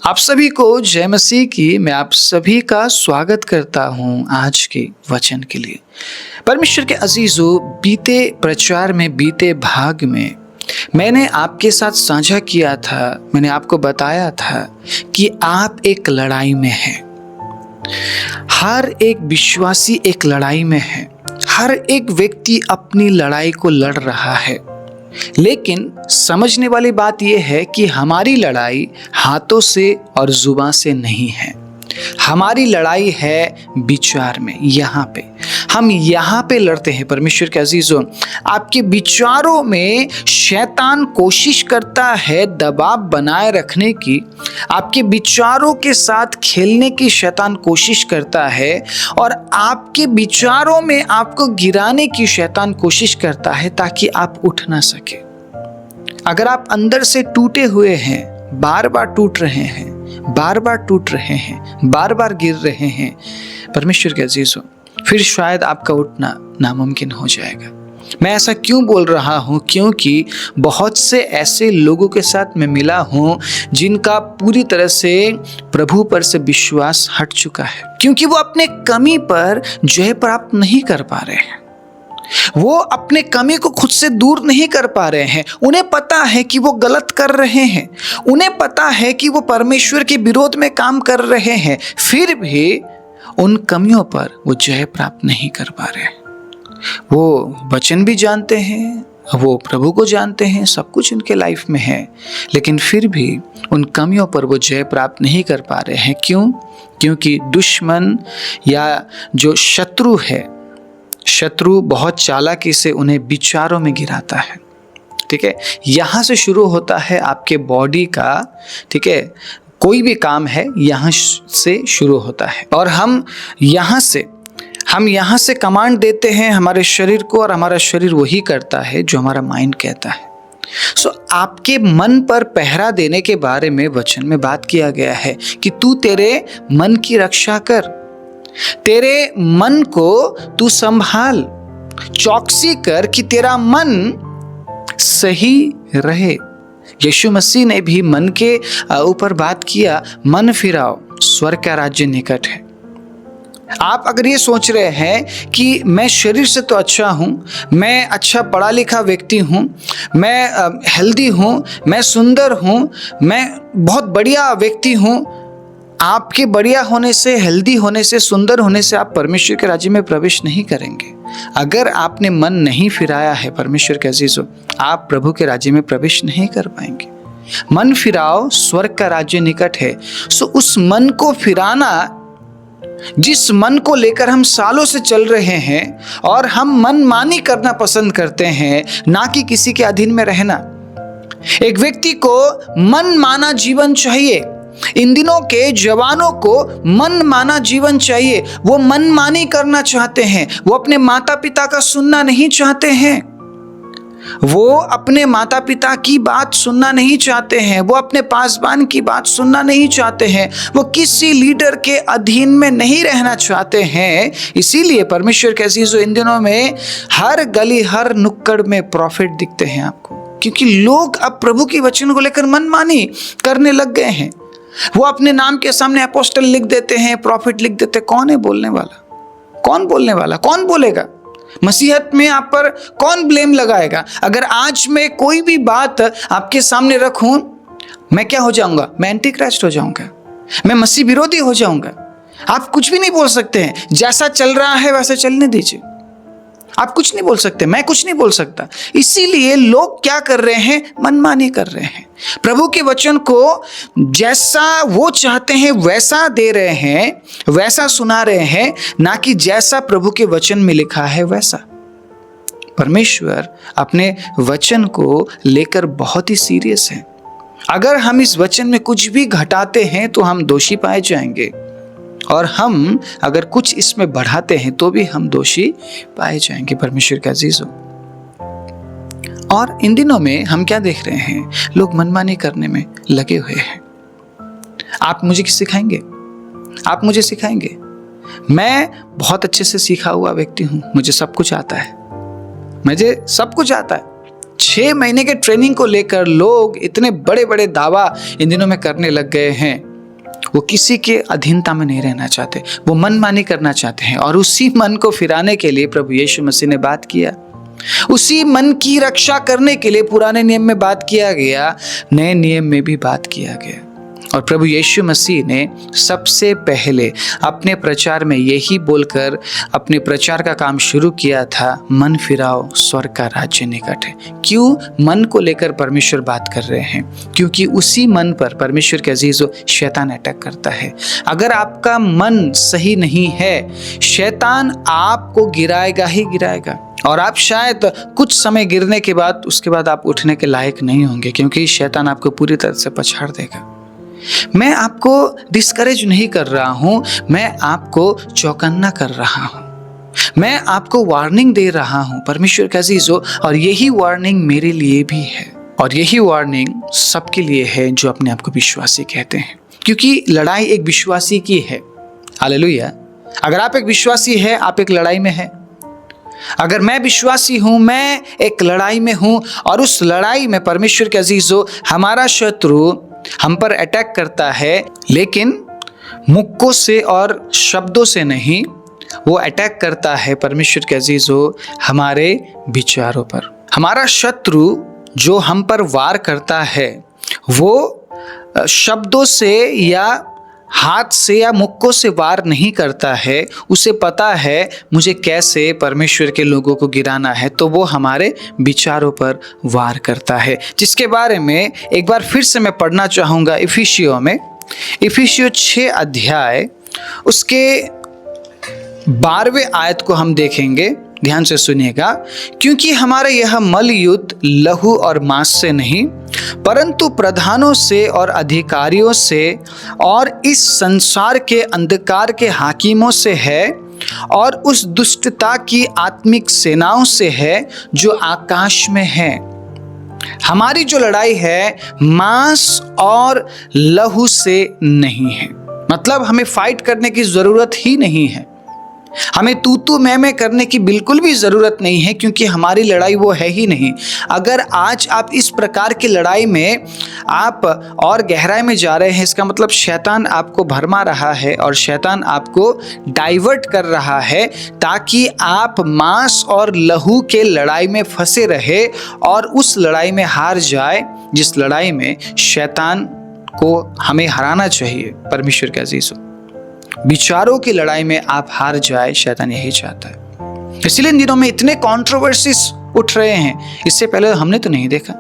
आप सभी को जय मसीह की। मैं आप सभी का स्वागत करता हूं आज के वचन के लिए। परमेश्वर के अजीजों, बीते प्रचार में, बीते भाग में मैंने आपके साथ साझा किया था, मैंने आपको बताया था कि आप एक लड़ाई में हैं। हर एक विश्वासी एक लड़ाई में है। हर एक व्यक्ति अपनी लड़ाई को लड़ रहा है। लेकिन समझने वाली बात यह है कि हमारी लड़ाई हाथों से और जुबान से नहीं है। हमारी लड़ाई है विचार में। हम यहाँ पे लड़ते हैं। परमेश्वर के अजीजों, आपके विचारों में शैतान कोशिश करता है दबाव बनाए रखने की। आपके विचारों के साथ खेलने की शैतान कोशिश करता है और आपके विचारों में आपको गिराने की शैतान कोशिश करता है ताकि आप उठ ना सके। अगर आप अंदर से टूटे हुए हैं, बार बार टूट रहे हैं, बार बार टूट रहे हैं, बार बार गिर रहे हैं, परमेश्वर के अजीजों, फिर शायद आपका उठना नामुमकिन हो जाएगा। मैं ऐसा क्यों बोल रहा हूँ? क्योंकि बहुत से ऐसे लोगों के साथ मैं मिला हूँ जिनका पूरी तरह से प्रभु पर से विश्वास हट चुका है, क्योंकि वो अपने कमी पर जय प्राप्त नहीं कर पा रहे हैं। वो अपने कमी को खुद से दूर नहीं कर पा रहे हैं। उन्हें पता है कि वो गलत कर रहे हैं, उन्हें पता है कि वो परमेश्वर के विरोध में काम कर रहे हैं, फिर भी उन कमियों पर वो जय प्राप्त नहीं कर पा रहे हैं। वो वचन भी जानते हैं, वो प्रभु को जानते हैं, सब कुछ उनके लाइफ में है, लेकिन फिर भी उन कमियों पर वो जय प्राप्त नहीं कर पा रहे हैं। क्यों? क्योंकि दुश्मन या जो शत्रु है, शत्रु बहुत चालाकी से उन्हें विचारों में गिराता है। ठीक है, यहाँ से शुरू होता है आपके बॉडी का। ठीक है, कोई भी काम है यहाँ से शुरू होता है और हम यहाँ से कमांड देते हैं हमारे शरीर को, और हमारा शरीर वही करता है जो हमारा माइंड कहता है। आपके मन पर पहरा देने के बारे में वचन में बात किया गया है कि तू तेरे मन की रक्षा कर, तेरे मन को तू संभाल, चौकसी कर कि तेरा मन सही रहे। यीशु मसीह ने भी मन के ऊपर बात किया, मन फिराओ, स्वर्ग का राज्य निकट है। आप अगर ये सोच रहे हैं कि मैं शरीर से तो अच्छा हूँ, मैं अच्छा पढ़ा लिखा व्यक्ति हूँ, मैं हेल्दी हूँ, मैं सुंदर हूँ, मैं बहुत बढ़िया व्यक्ति हूँ, आपके बढ़िया होने से, हेल्दी होने से, सुंदर होने से आप परमेश्वर के राज्य में प्रवेश नहीं करेंगे। अगर आपने मन नहीं फिराया है परमेश्वर के अजीजों, आप प्रभु के राज्य में प्रवेश नहीं कर पाएंगे। मन फिराओ, स्वर्ग का राज्य निकट है। उस मन को फिराना, जिस मन को लेकर हम सालों से चल रहे हैं और हम मनमानी करना पसंद करते हैं, ना कि किसी के अधीन में रहना। एक व्यक्ति को मनमाना जीवन चाहिए। इन दिनों के जवानों को मनमाना जीवन चाहिए। वो मनमानी करना चाहते हैं, वो अपने माता पिता का सुनना नहीं चाहते हैं, वो अपने माता पिता की बात सुनना नहीं चाहते हैं, वो अपने पासवान की बात सुनना नहीं चाहते हैं, वो किसी लीडर के अधीन में नहीं रहना चाहते हैं। इसीलिए परमेश्वर के अजीजों, इन दिनों में हर गली, हर नुक्कड़ में प्रॉफिट दिखते हैं आपको, क्योंकि लोग अब प्रभु की वचन को लेकर मनमानी करने लग गए हैं। वो अपने नाम के सामने अपोस्टल लिख देते हैं, प्रॉफिट लिख देते हैं। कौन है बोलने वाला? कौन बोलने वाला? कौन बोलेगा? मसीहत में आप पर कौन ब्लेम लगाएगा? अगर आज मैं कोई भी बात आपके सामने रखूं, मैं क्या हो जाऊंगा? मैं एंटी क्राइस्ट हो जाऊंगा, मैं मसीह विरोधी हो जाऊंगा। आप कुछ भी नहीं बोल सकते हैं। जैसा चल रहा है वैसे चलने दीजिए। आप कुछ नहीं बोल सकते, मैं कुछ नहीं बोल सकता। इसीलिए लोग क्या कर रहे हैं? मनमानी कर रहे हैं। प्रभु के वचन को जैसा वो चाहते हैं वैसा दे रहे हैं, वैसा सुना रहे हैं, ना कि जैसा प्रभु के वचन में लिखा है वैसा। परमेश्वर अपने वचन को लेकर बहुत ही सीरियस है। अगर हम इस वचन में कुछ भी घटाते हैं तो हम दोषी पाए जाएंगे, और हम अगर कुछ इसमें बढ़ाते हैं तो भी हम दोषी पाए जाएंगे। परमेश्वर के अजीजों, और इन दिनों में हम क्या देख रहे हैं? लोग मनमानी करने में लगे हुए हैं। आप मुझे सिखाएंगे? आप मुझे सिखाएंगे? मैं बहुत अच्छे से सीखा हुआ व्यक्ति हूं, मुझे सब कुछ आता है, मुझे सब कुछ आता है। 6 महीने के ट्रेनिंग को लेकर लोग इतने बड़े बड़े दावा इन दिनों में करने लग गए हैं वो किसी के अधीनता में नहीं रहना चाहते, वो मनमानी करना चाहते हैं। और उसी मन को फिराने के लिए प्रभु यीशु मसीह ने बात किया। उसी मन की रक्षा करने के लिए पुराने नियम में बात किया गया, नए नियम में भी बात किया गया। और प्रभु यीशु मसीह ने सबसे पहले अपने प्रचार में यही बोलकर अपने प्रचार का काम शुरू किया था, मन फिराओ, स्वर्ग का राज्य निकट है। क्यों मन को लेकर परमेश्वर बात कर रहे हैं? क्योंकि उसी मन पर परमेश्वर के अजीजों शैतान अटैक करता है। अगर आपका मन सही नहीं है, शैतान आपको गिराएगा ही गिराएगा। और आप शायद कुछ समय गिरने के बाद उसके बाद आप उठने के लायक नहीं होंगे, क्योंकि शैतान आपको पूरी तरह से पछाड़ देगा। मैं आपको डिस्करेज नहीं कर रहा हूं, मैं आपको चौकन्ना कर रहा हूं, मैं आपको वार्निंग दे रहा हूं परमेश्वर के अजीजों। और यही वार्निंग मेरे लिए भी है, और यही वार्निंग सबके लिए है जो अपने आप को विश्वासी कहते हैं। क्योंकि लड़ाई एक विश्वासी की है। हालेलुया। अगर आप एक विश्वासी है, आप एक लड़ाई में है। अगर मैं विश्वासी हूं, मैं एक लड़ाई में हूं, और उस लड़ाई में परमेश्वर के अजीजों हमारा शत्रु हम पर अटैक करता है, लेकिन मुक्कों से और शब्दों से नहीं, वो अटैक करता है परमेश्वर के अजीजों हमारे विचारों पर। हमारा शत्रु जो हम पर वार करता है वो शब्दों से या हाथ से या मुक्कों से वार नहीं करता है। उसे पता है मुझे कैसे परमेश्वर के लोगों को गिराना है, तो वो हमारे विचारों पर वार करता है, जिसके बारे में एक बार फिर से मैं पढ़ना चाहूँगा। इफिसियों में, इफिसियों 6 अध्याय उसके 12वें आयत को हम देखेंगे। ध्यान से सुनिएगा। क्योंकि हमारा यह मल युद्ध लहू और मांस से नहीं, परंतु प्रधानों से और अधिकारियों से और इस संसार के अंधकार के हाकिमों से है, और उस दुष्टता की आत्मिक सेनाओं से है जो आकाश में है। हमारी जो लड़ाई है मांस और लहू से नहीं है। मतलब हमें फाइट करने की जरूरत ही नहीं है, हमें तू मैं करने की बिल्कुल भी जरूरत नहीं है, क्योंकि हमारी लड़ाई वो है ही नहीं। अगर आज आप इस प्रकार की लड़ाई में आप और गहराई में जा रहे हैं, इसका मतलब शैतान आपको भरमा रहा है और शैतान आपको डाइवर्ट कर रहा है, ताकि आप मांस और लहू के लड़ाई में फंसे रहे और उस लड़ाई में हार जाए, जिस लड़ाई में शैतान को हमें हराना चाहिए। परमेश्वर के अजीजों, विचारों की लड़ाई में आप हार जाए, शैतान यही चाहता है। इसलिए इन दिनों में इतने कंट्रोवर्सीज उठ रहे हैं, इससे पहले हमने तो नहीं देखा।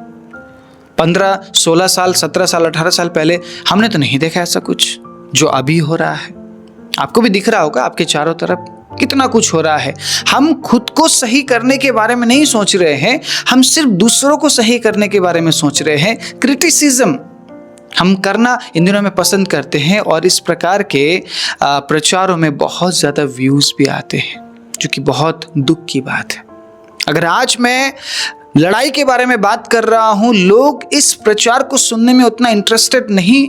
15, 16 साल, 17 साल, 18 साल पहले हमने तो नहीं देखा ऐसा कुछ जो अभी हो रहा है। आपको भी दिख रहा होगा, आपके चारों तरफ कितना कुछ हो रहा है। हम खुद को सही करने के बारे में नहीं सोच रहे हैं, हम सिर्फ दूसरों को सही करने के बारे में सोच रहे हैं। क्रिटिसिज्म हम करना इन दिनों में पसंद करते हैं, और इस प्रकार के प्रचारों में बहुत ज़्यादा व्यूज़ भी आते हैं, जो कि बहुत दुख की बात है। अगर आज मैं लड़ाई के बारे में बात कर रहा हूँ, लोग इस प्रचार को सुनने में उतना इंटरेस्टेड नहीं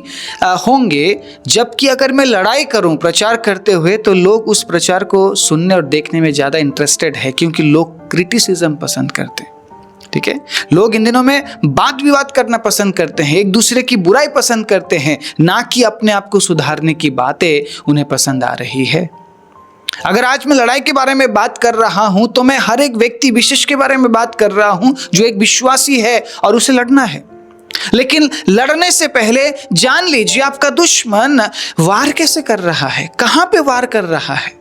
होंगे, जबकि अगर मैं लड़ाई करूँ प्रचार करते हुए, तो लोग उस प्रचार को सुनने और देखने में ज़्यादा इंटरेस्टेड है, क्योंकि लोग क्रिटिसिज्म पसंद करते हैं। ठीक है, लोग इन दिनों में बात विवाद करना पसंद करते हैं, एक दूसरे की बुराई पसंद करते हैं, ना कि अपने आप को सुधारने की बातें उन्हें पसंद आ रही है। अगर आज मैं लड़ाई के बारे में बात कर रहा हूं, तो मैं हर एक व्यक्ति विशेष के बारे में बात कर रहा हूं जो एक विश्वासी है और उसे लड़ना है। लेकिन लड़ने से पहले जान लीजिए आपका दुश्मन वार कैसे कर रहा है, कहां पे वार कर रहा है,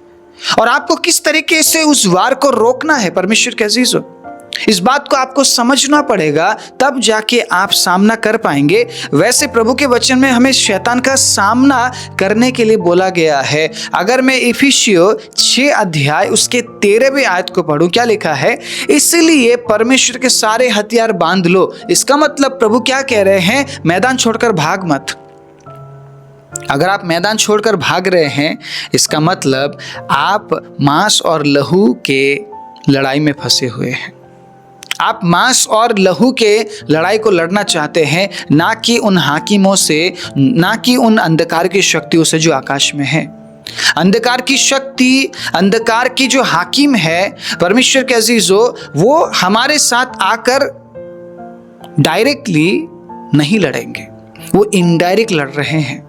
और आपको किस तरीके से उस वार को रोकना है। परमेश्वर के अजीजों, इस बात को आपको समझना पड़ेगा, तब जाके आप सामना कर पाएंगे। वैसे प्रभु के वचन में हमें शैतान का सामना करने के लिए बोला गया है। अगर मैं इफिसियों 6 अध्याय उसके 13वें आयत को पढ़ूं, क्या लिखा है? इसलिए परमेश्वर के सारे हथियार बांध लो। इसका मतलब प्रभु क्या कह रहे हैं? मैदान छोड़कर भाग मत। अगर आप मैदान छोड़कर भाग रहे हैं, इसका मतलब आप मांस और लहू के लड़ाई में फंसे हुए हैं। आप मांस और लहू के लड़ाई को लड़ना चाहते हैं, ना कि उन हाकिमों से, ना कि उन अंधकार की शक्तियों से जो आकाश में है। अंधकार की शक्ति, अंधकार की जो हाकिम है परमेश्वर के अजीजों, वो हमारे साथ आकर डायरेक्टली नहीं लड़ेंगे, वो इनडायरेक्ट लड़ रहे हैं।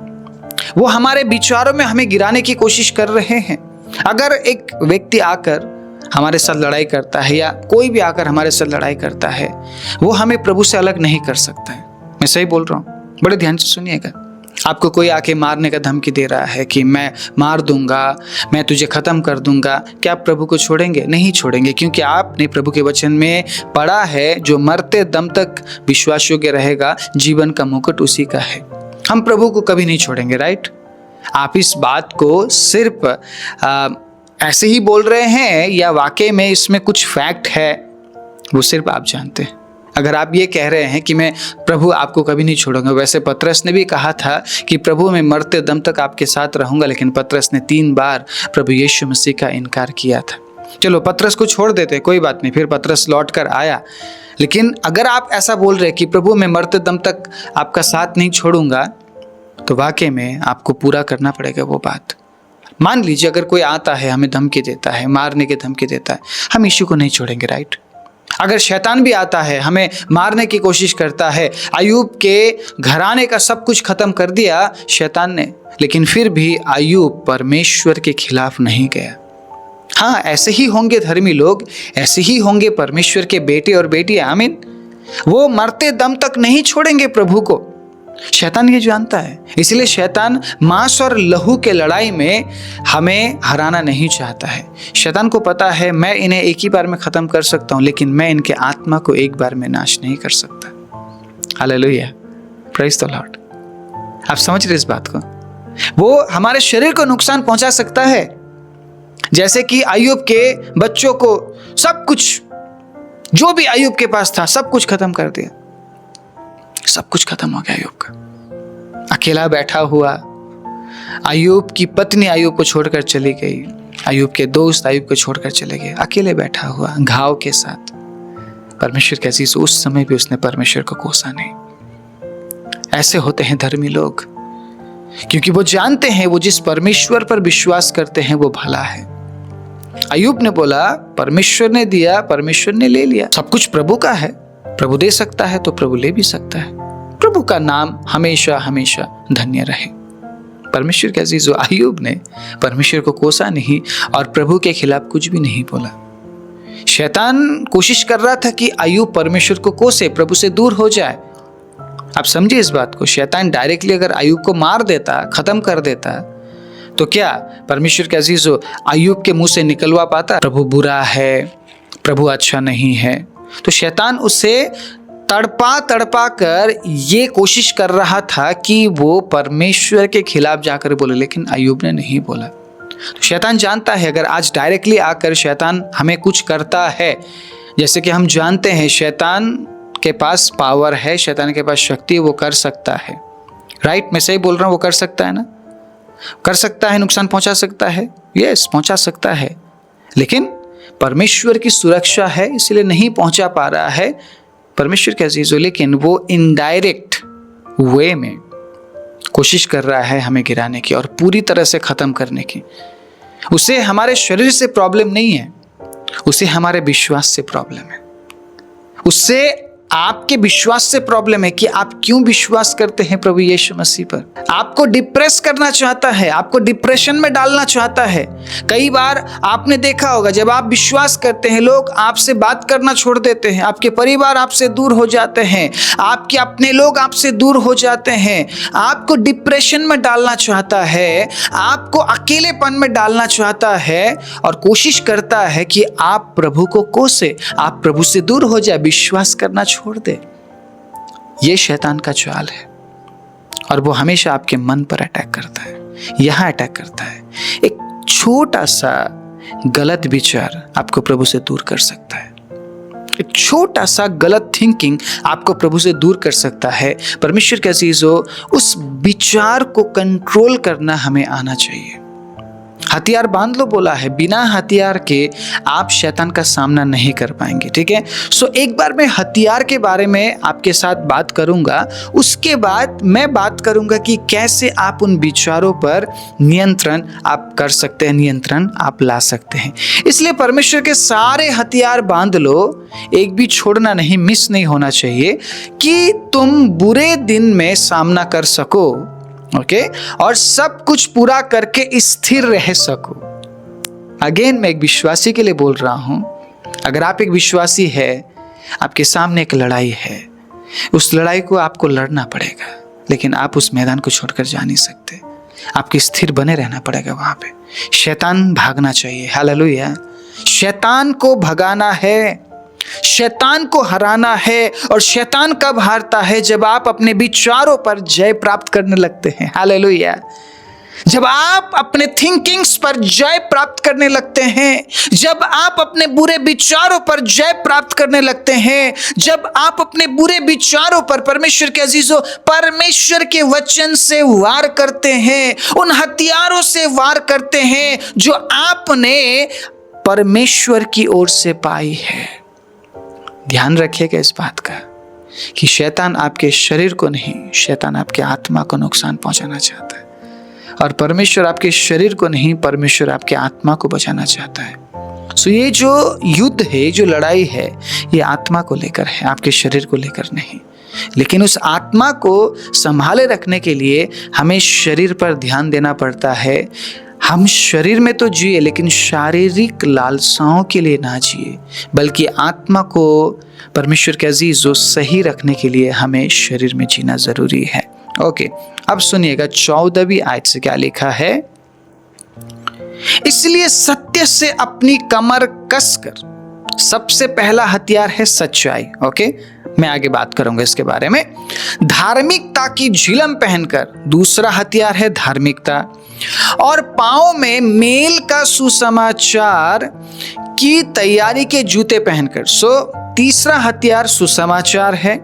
वो हमारे विचारों में हमें गिराने की कोशिश कर रहे हैं। अगर एक व्यक्ति आकर हमारे साथ लड़ाई करता है या कोई भी आकर हमारे साथ लड़ाई करता है, वो हमें प्रभु से अलग नहीं कर सकता है। मैं सही बोल रहा हूँ? बड़े ध्यान से सुनिएगा। आपको कोई आके मारने का धमकी दे रहा है कि मैं मार दूंगा, मैं तुझे खत्म कर दूंगा, क्या आप प्रभु को छोड़ेंगे? नहीं छोड़ेंगे, क्योंकि आपने प्रभु के वचन में पढ़ा है, जो मरते दम तक विश्वास योग्य रहेगा, जीवन का मुकुट उसी का है। हम प्रभु को कभी नहीं छोड़ेंगे, राइट? आप इस बात को सिर्फ ऐसे ही बोल रहे हैं या वाकई में इसमें कुछ फैक्ट है, वो सिर्फ आप जानते हैं। अगर आप ये कह रहे हैं कि मैं प्रभु आपको कभी नहीं छोड़ूंगा, वैसे पतरस ने भी कहा था कि प्रभु मैं मरते दम तक आपके साथ रहूंगा, लेकिन पतरस ने 3 बार प्रभु यीशु मसीह का इनकार किया था। चलो पतरस को छोड़ देते, कोई बात नहीं, फिर पतरस लौट कर आया। लेकिन अगर आप ऐसा बोल रहे कि प्रभु मैं मरते दम तक आपका साथ नहीं छोड़ूंगा, तो वाकई में आपको पूरा करना पड़ेगा वो बात। मान लीजिए अगर कोई आता है, हमें धमकी देता है, मारने की धमकी देता है, हम यीशु को नहीं छोड़ेंगे, राइट? अगर शैतान भी आता है, हमें मारने की कोशिश करता है, अय्यूब के घराने का सब कुछ खत्म कर दिया शैतान ने, लेकिन फिर भी अय्यूब परमेश्वर के खिलाफ नहीं गया। हाँ, ऐसे ही होंगे धर्मी लोग, ऐसे ही होंगे परमेश्वर के बेटे और बेटियां, आमीन। वो मरते दम तक नहीं छोड़ेंगे प्रभु को। शैतान ये जानता है, इसलिए शैतान मांस और लहू के लड़ाई में हमें हराना नहीं चाहता है। शैतान को पता है मैं इन्हें एक ही बार में खत्म कर सकता हूं, लेकिन मैं इनके आत्मा को एक बार में नाश नहीं कर सकता। Hallelujah, praise the Lord. आप समझ रहे इस बात को? वो हमारे शरीर को नुकसान पहुंचा सकता है, जैसे कि अय्यूब के बच्चों को सब कुछ, जो भी अय्यूब के पास था, सब कुछ खत्म कर दिया। सब कुछ खत्म हो गया अय्यूब का। अकेला बैठा हुआ, अय्यूब की पत्नी अय्यूब को छोड़कर चली गई, अय्यूब के दोस्त अय्यूब को छोड़कर चले गए, अकेले बैठा हुआ घाव के साथ। परमेश्वर के अजीज, उस समय भी उसने परमेश्वर को कोसा नहीं। ऐसे होते हैं धर्मी लोग, क्योंकि वो जानते हैं वो जिस परमेश्वर पर विश्वास करते हैं वो भला है। अय्यूब ने बोला परमेश्वर ने दिया, परमेश्वर ने ले लिया, सब कुछ प्रभु का है, प्रभु दे सकता है तो प्रभु ले भी सकता है। प्रभु का नाम हमेशा हमेशा धन्य रहे। परमेश्वर के अजीजों, अय्यूब ने परमेश्वर को कोसा नहीं और प्रभु के खिलाफ कुछ भी नहीं बोला। शैतान कोशिश कर रहा था कि अय्यूब परमेश्वर को कोसे, प्रभु से दूर हो जाए। आप समझिए इस बात को। शैतान डायरेक्टली अगर अय्यूब को मार देता, खत्म कर देता, तो क्या परमेश्वर के अजीजों अय्यूब के मुंह से निकलवा पाता प्रभु बुरा है, प्रभु अच्छा नहीं है? तो शैतान उसे तड़पा तड़पा कर ये कोशिश कर रहा था कि वो परमेश्वर के खिलाफ जाकर बोले, लेकिन अय्यूब ने नहीं बोला। तो शैतान जानता है अगर आज डायरेक्टली आकर शैतान हमें कुछ करता है, जैसे कि हम जानते हैं शैतान के पास पावर है, शैतान के पास शक्ति है, वो कर सकता है, राइट? मैं सही बोल रहा हूँ? वो कर सकता है ना, कर सकता है, नुकसान पहुंचा सकता है, यस पहुंचा सकता है, लेकिन परमेश्वर की सुरक्षा है इसलिए नहीं पहुंचा पा रहा है परमेश्वर के अजीजों। लेकिन वो इनडायरेक्ट वे में कोशिश कर रहा है हमें गिराने की और पूरी तरह से खत्म करने की। उसे हमारे शरीर से प्रॉब्लम नहीं है, उसे हमारे विश्वास से प्रॉब्लम है, उससे आपके विश्वास से प्रॉब्लम है कि आप क्यों विश्वास करते हैं प्रभु यीशु मसीह पर। आपको डिप्रेस करना चाहता है, आपको डिप्रेशन में डालना चाहता है। कई बार आपने देखा होगा जब आप विश्वास करते हैं लोग आपसे बात करना छोड़ देते हैं, आपके परिवार आपसे दूर हो जाते हैं, आपके अपने लोग आपसे दूर हो जाते हैं। आपको डिप्रेशन में डालना चाहता है, आपको अकेलेपन में डालना चाहता है और कोशिश करता है कि आप प्रभु को कोसे, आप प्रभु से दूर हो जाए, विश्वास करना छोड़ दे। ये शैतान का चाल है और वो हमेशा आपके मन पर अटैक करता है, यहां अटैक करता है। एक छोटा सा गलत विचार आपको प्रभु से दूर कर सकता है, एक छोटा सा गलत थिंकिंग आपको प्रभु से दूर कर सकता है। परमेश्वर के अजीजों, उस विचार को कंट्रोल करना हमें आना चाहिए। हथियार बांध लो बोला है, बिना हथियार के आप शैतान का सामना नहीं कर पाएंगे, ठीक है? सो एक बार मैं हथियार के बारे में आपके साथ बात करूंगा, उसके बाद मैं बात करूंगा कि कैसे आप उन विचारों पर नियंत्रण आप कर सकते हैं, नियंत्रण आप ला सकते हैं। इसलिए परमेश्वर के सारे हथियार बांध लो, एक भी छोड़ना नहीं, मिस नहीं होना चाहिए कि तुम बुरे दिन में सामना कर सको ओके, और सब कुछ पूरा करके स्थिर रह सको। अगेन मैं एक विश्वासी के लिए बोल रहा हूं, अगर आप एक विश्वासी है, आपके सामने एक लड़ाई है, उस लड़ाई को आपको लड़ना पड़ेगा, लेकिन आप उस मैदान को छोड़कर जा नहीं सकते। आपको स्थिर बने रहना पड़ेगा वहां पे। शैतान भागना चाहिए, हालेलुया। शैतान को भगाना है, शैतान को हराना है। और शैतान कब हारता है? जब आप अपने विचारों पर जय प्राप्त करने लगते हैं, हालेलुया। जब आप अपने थिंकिंग्स पर जय प्राप्त करने लगते हैं, जब आप अपने बुरे विचारों पर जय प्राप्त करने लगते हैं, जब आप अपने बुरे विचारों पर परमेश्वर के अजीजों परमेश्वर के वचन से वार करते हैं, उन हथियारों से वार करते हैं जो आपने परमेश्वर की ओर से पाई है। ध्यान रखिएगा इस बात का कि शैतान आपके शरीर को नहीं, शैतान आपके आत्मा को नुकसान पहुंचाना चाहता है, और परमेश्वर आपके शरीर को नहीं, परमेश्वर आपके आत्मा को बचाना चाहता है। सो ये जो युद्ध है, जो लड़ाई है, ये आत्मा को लेकर है, आपके शरीर को लेकर नहीं। लेकिन उस आत्मा को संभाले रखने के लिए हमें शरीर पर ध्यान देना पड़ता है। हम शरीर में तो जिए, लेकिन शारीरिक लालसाओं के लिए ना जिए, बल्कि आत्मा को परमेश्वर के अजीजों सही रखने के लिए हमें शरीर में जीना जरूरी है। ओके, अब सुनिएगा 14वीं आयत से क्या लिखा है। इसलिए सत्य से अपनी कमर कसकर, सबसे पहला हथियार है सच्चाई। ओके, मैं आगे बात करूंगा इसके बारे में। धार्मिकता की झिलम पहनकर, दूसरा हथियार है धार्मिकता, और पांव में मेल का सुसमाचार की तैयारी के जूते पहनकर। तीसरा हथियार सुसमाचार है,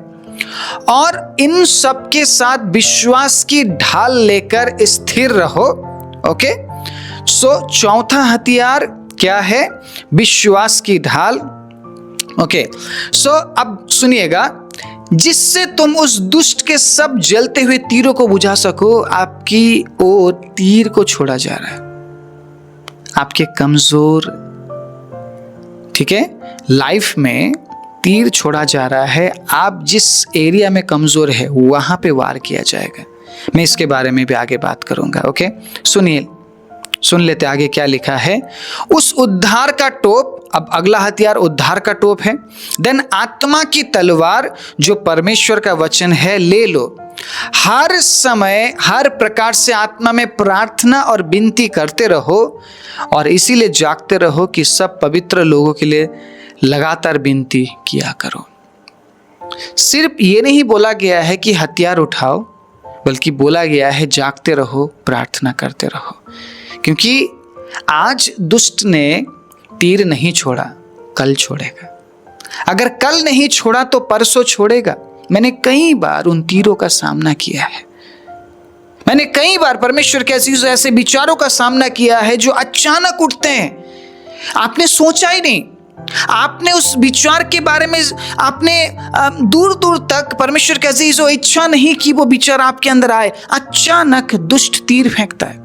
और इन सब के साथ विश्वास की ढाल लेकर स्थिर रहो। ओके, चौथा हथियार क्या है? विश्वास की ढाल। ओके, अब सुनिएगा, जिससे तुम उस दुष्ट के सब जलते हुए तीरों को बुझा सको। आपकी ओर तीर को छोड़ा जा रहा है, आपके कमजोर, ठीक है, लाइफ में तीर छोड़ा जा रहा है। आप जिस एरिया में कमजोर है वहां पे वार किया जाएगा। मैं इसके बारे में भी आगे बात करूंगा। ओके, सुन लेते आगे क्या लिखा है। उस उद्धार का टोप, अब अगला हथियार उद्धार का टोप है। देन आत्मा की तलवार जो परमेश्वर का वचन है ले लो। हर समय हर प्रकार से आत्मा में प्रार्थना और विनती करते रहो, और इसीलिए जागते रहो कि सब पवित्र लोगों के लिए लगातार विनती किया करो। सिर्फ ये नहीं बोला गया है कि हथियार उठाओ, बल्कि बोला गया है जागते रहो, प्रार्थना करते रहो। क्योंकि आज दुष्ट ने तीर नहीं छोड़ा, कल छोड़ेगा। अगर कल नहीं छोड़ा तो परसों छोड़ेगा। मैंने कई बार उन तीरों का सामना किया है। मैंने कई बार परमेश्वर के ऐसे विचारों का सामना किया है जो अचानक उठते हैं, आपने सोचा ही नहीं, आपने उस विचार के बारे में आपने दूर दूर तक परमेश्वर के अजीजों इच्छा नहीं कि वो विचार आपके अंदर आए। अचानक दुष्ट तीर फेंकता है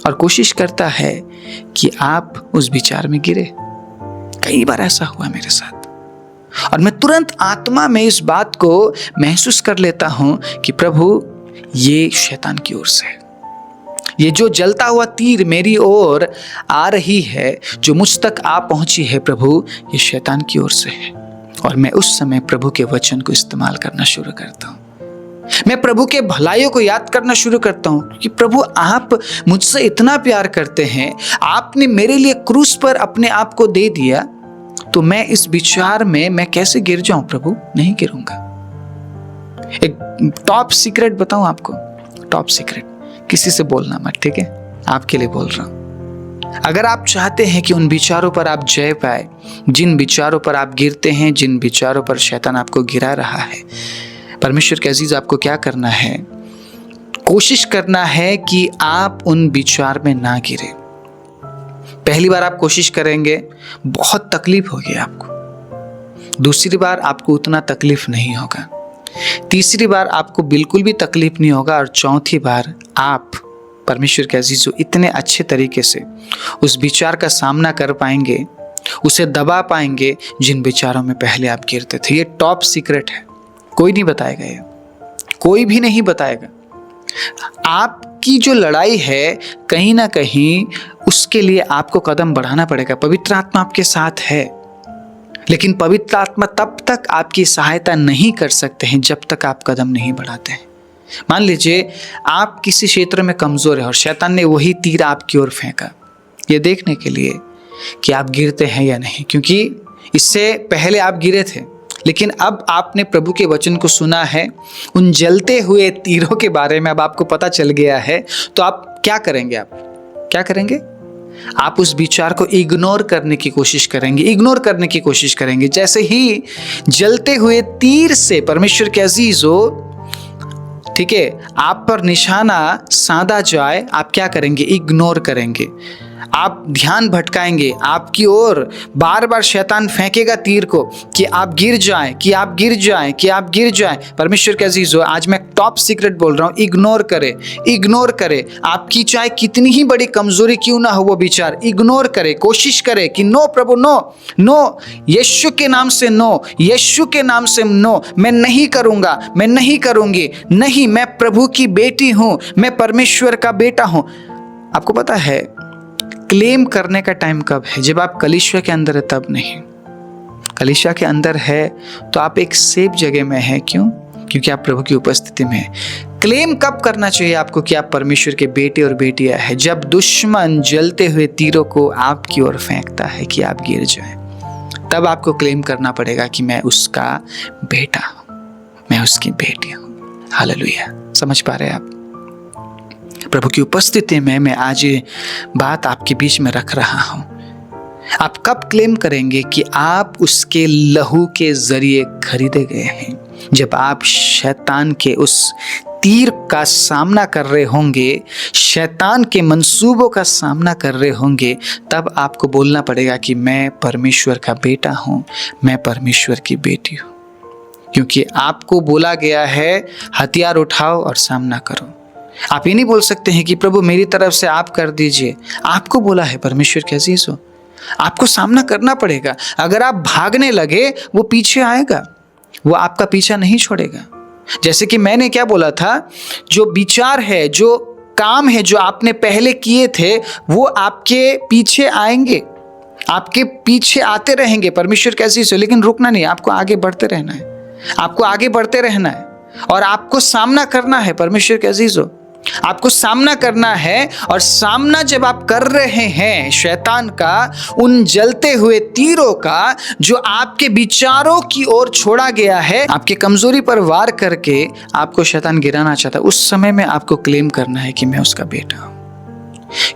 और कोशिश करता है कि आप उस विचार में गिरे। कई बार ऐसा हुआ मेरे साथ, और मैं तुरंत आत्मा में इस बात को महसूस कर लेता हूं कि प्रभु ये शैतान की ओर से है। ये जो जलता हुआ तीर मेरी ओर आ रही है, जो मुझ तक आ पहुंची है प्रभु, ये शैतान की ओर से है। और मैं उस समय प्रभु के वचन को इस्तेमाल करना शुरू करता हूं। मैं प्रभु के भलाइयों को याद करना शुरू करता हूं कि प्रभु आप मुझसे इतना प्यार करते हैं, आपने मेरे लिए क्रूस पर अपने आप को दे दिया, तो मैं इस विचार में मैं कैसे गिर जाऊं प्रभु? नहीं गिरूंगा। एक टॉप सीक्रेट बताऊं आपको, टॉप सीक्रेट, किसी से बोलना मत, ठीक है? आपके लिए बोल रहा हूं। अगर आप चाहते हैं कि उन विचारों पर आप जय पाए, जिन विचारों पर आप गिरते हैं, जिन विचारों पर शैतान आपको गिरा रहा है, परमेश्वर के अजीज आपको क्या करना है? कोशिश करना है कि आप उन विचार में ना गिरे। पहली बार आप कोशिश करेंगे, बहुत तकलीफ होगी आपको। दूसरी बार आपको उतना तकलीफ नहीं होगा। तीसरी बार आपको बिल्कुल भी तकलीफ नहीं होगा, और चौथी बार आप परमेश्वर के अजीजों इतने अच्छे तरीके से उस विचार का सामना कर पाएंगे, उसे दबा पाएंगे जिन विचारों में पहले आप गिरते थे। ये टॉप सीक्रेट है, कोई नहीं बताएगा, ये कोई भी नहीं बताएगा। आपकी जो लड़ाई है कहीं ना कहीं उसके लिए आपको कदम बढ़ाना पड़ेगा। पवित्र आत्मा आपके साथ है, लेकिन पवित्र आत्मा तब तक आपकी सहायता नहीं कर सकते हैं जब तक आप कदम नहीं बढ़ाते हैं। मान लीजिए आप किसी क्षेत्र में कमजोर है और शैतान ने वही तीर आपकी ओर फेंका, ये देखने के लिए कि आप गिरते हैं या नहीं, क्योंकि इससे पहले आप गिरे थे, लेकिन अब आपने प्रभु के वचन को सुना है, उन जलते हुए तीरों के बारे में अब आपको पता चल गया है, तो आप क्या करेंगे? आप क्या करेंगे? आप उस विचार को इग्नोर करने की कोशिश करेंगे। जैसे ही जलते हुए तीर से परमेश्वर के अजीजों, ठीक है, आप पर निशाना साधा जाए, आप क्या करेंगे? इग्नोर करेंगे। आप ध्यान भटकाएंगे, आपकी ओर बार बार शैतान फेंकेगा तीर को कि आप गिर जाएं। परमेश्वर के अजीजों, आज मैं टॉप सीक्रेट बोल रहा हूं, इग्नोर करे। आपकी चाहे कितनी ही बड़ी कमजोरी क्यों ना हो, वो विचार इग्नोर करे, कोशिश करे कि नो प्रभु, नो, यीशु के नाम से नो, मैं नहीं करूंगा, मैं नहीं करूंगी, नहीं, मैं प्रभु की बेटी हूं, मैं परमेश्वर का बेटा हूं। आपको पता है क्लेम करने का टाइम कब है? जब आप कलीसिया के अंदर है तब नहीं। कलीसिया के अंदर है तो आप एक सेफ जगह में है। क्यों? क्योंकि आप प्रभु की उपस्थिति में है। क्लेम कब करना चाहिए आपको कि आप परमेश्वर के बेटे और बेटियां हैं? जब दुश्मन जलते हुए तीरों को आपकी ओर फेंकता है कि आप गिर जाएं, तब आपको क्लेम करना पड़ेगा कि मैं उसका बेटा हूं, मैं उसकी बेटी हूं। हालेलुया। समझ पा रहे हैं आप? प्रभु की उपस्थिति में मैं आज ये बात आपके बीच में रख रहा हूं। आप कब क्लेम करेंगे कि आप उसके लहू के जरिए खरीदे गए हैं? जब आप शैतान के उस तीर का सामना कर रहे होंगे, शैतान के मंसूबों का सामना कर रहे होंगे, तब आपको बोलना पड़ेगा कि मैं परमेश्वर का बेटा हूं, मैं परमेश्वर की बेटी हूं। क्योंकि आपको बोला गया है हथियार उठाओ और सामना करो। आप ये नहीं बोल सकते हैं कि प्रभु मेरी तरफ से आप कर दीजिए। आपको बोला है परमेश्वर के अजीजों, आपको सामना करना पड़ेगा। अगर आप भागने लगे, वो पीछे आएगा, वो आपका पीछा नहीं छोड़ेगा। जैसे कि मैंने क्या बोला था, जो विचार है, जो काम है, जो आपने पहले किए थे, वो आपके पीछे आएंगे, आपके पीछे आते रहेंगे परमेश्वर के अजीजों। लेकिन रुकना नहीं, आपको आगे बढ़ते रहना है, और आपको सामना करना है परमेश्वर के अजीजों। आपको सामना करना है, और सामना जब आप कर रहे हैं शैतान का, उन जलते हुए तीरों का जो आपके विचारों की ओर छोड़ा गया है, आपके कमजोरी पर वार करके आपको शैतान गिराना चाहता है, उस समय में आपको क्लेम करना है कि मैं उसका बेटा हूं।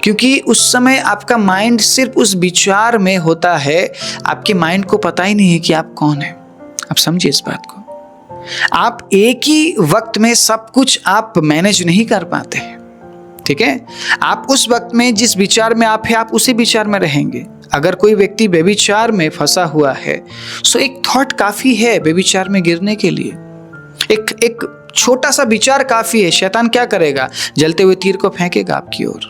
क्योंकि उस समय आपका माइंड सिर्फ उस विचार में होता है, आपके माइंड को पता ही नहीं है कि आप कौन है। आप समझिए इस बात को। आप एक ही वक्त में सब कुछ आप मैनेज नहीं कर पाते हैं, ठीक है? आप उस वक्त में जिस विचार में आप हैं, आप उसी विचार में रहेंगे। अगर कोई व्यक्ति व्यभिचार में फंसा हुआ है, सो एक थॉट काफी है व्यभिचार में गिरने के लिए। एक छोटा सा विचार काफी है। शैतान क्या करेगा? जलते हुए तीर को फेंकेगा आपकी ओर।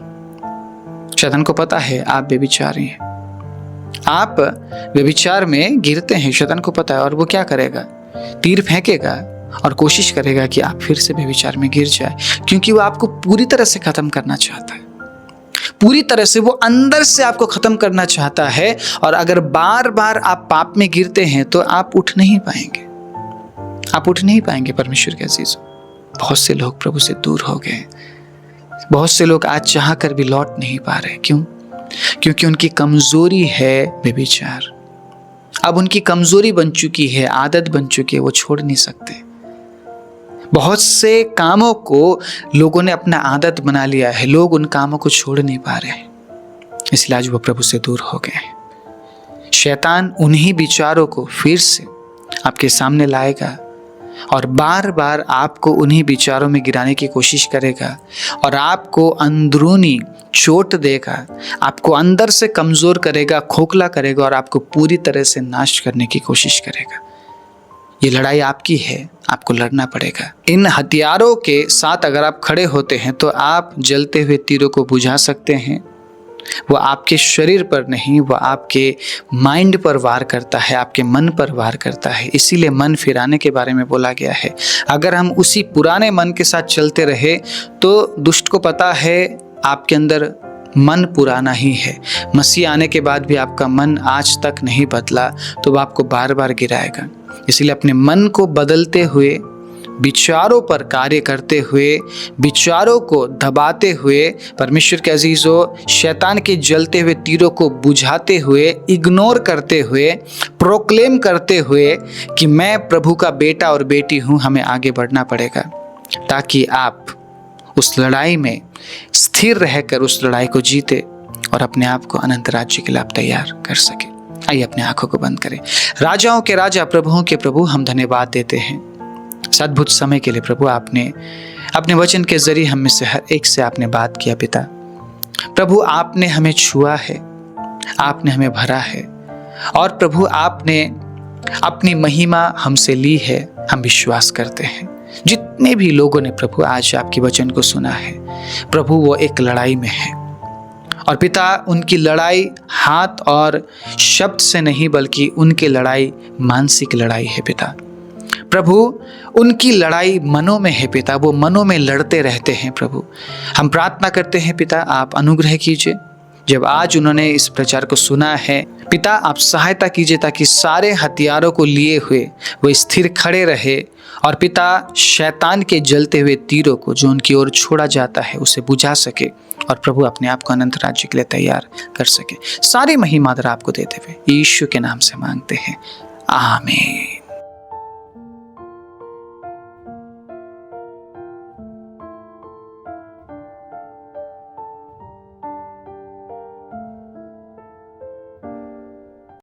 शैतान को पता है आप व्यभिचारी हैं, आप व्यभिचार में गिरते हैं, शैतान को पता है, और वो क्या करेगा? तीर फेंकेगा और कोशिश करेगा कि आप फिर से व्यभिचार में गिर जाए, क्योंकि वो आपको पूरी तरह से खत्म करना चाहता है। पूरी तरह से वो अंदर से आपको खत्म करना चाहता है। और अगर बार बार आप पाप में गिरते हैं तो आप उठ नहीं पाएंगे परमेश्वर के अजीजों। बहुत से लोग प्रभु से दूर हो गए, बहुत से लोग आज चाह कर भी लौट नहीं पा रहे। क्यों? क्योंकि उनकी कमजोरी है व्यभिचार। अब उनकी कमजोरी बन चुकी है, आदत बन चुकी है, वो छोड़ नहीं सकते। बहुत से कामों को लोगों ने अपना आदत बना लिया है, लोग उन कामों को छोड़ नहीं पा रहे हैं, इसलिए आज वो प्रभु से दूर हो गए हैं। शैतान उन्हीं विचारों को फिर से आपके सामने लाएगा और बार बार आपको उन्हीं विचारों में गिराने की कोशिश करेगा, और आपको अंदरूनी चोट देगा, आपको अंदर से कमजोर करेगा, खोखला करेगा, और आपको पूरी तरह से नाश करने की कोशिश करेगा। ये लड़ाई आपकी है, आपको लड़ना पड़ेगा। इन हथियारों के साथ अगर आप खड़े होते हैं तो आप जलते हुए तीरों को बुझा सकते हैं, वो आपके शरीर पर नहीं, वो आपके माइंड पर वार करता है, आपके मन पर वार करता है। इसीलिए मन फिराने के बारे में बोला गया है। अगर हम उसी पुराने मन के साथ चलते रहे तो दुष्ट को पता है आपके अंदर मन पुराना ही है, मसीह आने के बाद भी आपका मन आज तक नहीं बदला, तो वो आपको बार बार गिराएगा। इसलिए अपने मन को बदलते हुए, विचारों पर कार्य करते हुए, विचारों को दबाते हुए, परमेश्वर के अजीजों, शैतान के जलते हुए तीरों को बुझाते हुए, इग्नोर करते हुए, प्रोक्लेम करते हुए कि मैं प्रभु का बेटा और बेटी हूँ, हमें आगे बढ़ना पड़ेगा ताकि आप उस लड़ाई में स्थिर रहकर उस लड़ाई को जीते और अपने आप को अनंत राज्य के लिए आप तैयार कर सके। आइए अपने आंखों को बंद करें। राजाओं के राजा, प्रभुओं के प्रभु, हम धन्यवाद देते हैं अद्भुत समय के लिए। प्रभु, आपने अपने वचन के जरिए हम में से हर एक से आपने बात किया। पिता प्रभु, आपने हमें छुआ है, आपने हमें भरा है और प्रभु आपने अपनी महिमा हमसे ली है। हम विश्वास करते हैं जितने भी लोगों ने प्रभु आज आपकी वचन को सुना है, प्रभु वो एक लड़ाई में है और पिता उनकी लड़ाई हाथ और शब्द से नहीं बल्कि उनकी लड़ाई मानसिक लड़ाई है। पिता प्रभु उनकी लड़ाई मनों में है। पिता वो मनों में लड़ते रहते हैं। प्रभु हम प्रार्थना करते हैं पिता, आप अनुग्रह कीजिए। जब आज उन्होंने इस प्रचार को सुना है पिता, आप सहायता कीजिए ताकि सारे हथियारों को लिए हुए वो स्थिर खड़े रहे और पिता शैतान के जलते हुए तीरों को जो उनकी ओर छोड़ा जाता है उसे बुझा सके और प्रभु अपने आप को अनंत राज्य के लिए तैयार कर सके। सारी महिमा आपको देते हुए यीशु के नाम से मांगते हैं, आमीन।